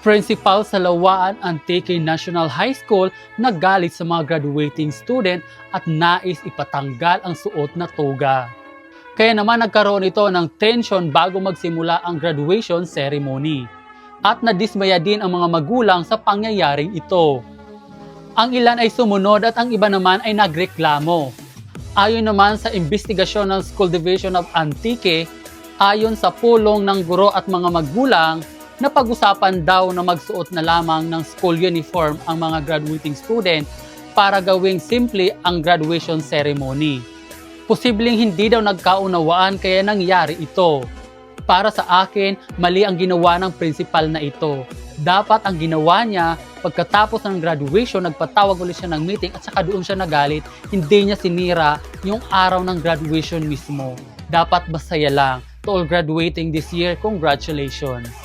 Principal sa Lawaan Antique National High School nagalit sa mga graduating student at nais ipatanggal ang suot na toga. Kaya naman nagkaroon ito ng tension bago magsimula ang graduation ceremony. At nadismaya din ang mga magulang sa pangyayaring ito. Ang ilan ay sumunod at ang iba naman ay nagreklamo. Ayon naman sa investigasyon ng School Division of Antique, ayon sa pulong ng guro at mga magulang, napag-usapan daw na magsuot na lamang ng school uniform ang mga graduating student para gawing simple ang graduation ceremony. Posibleng hindi daw nagkaunawaan kaya nangyari ito. Para sa akin, mali ang ginawa ng principal na ito. Dapat ang ginawa niya, pagkatapos ng graduation, nagpatawag ulit siya ng meeting at saka doon siya nagalit. Hindi niya sinira yung araw ng graduation mismo. Dapat masaya lang. To all graduating this year, congratulations!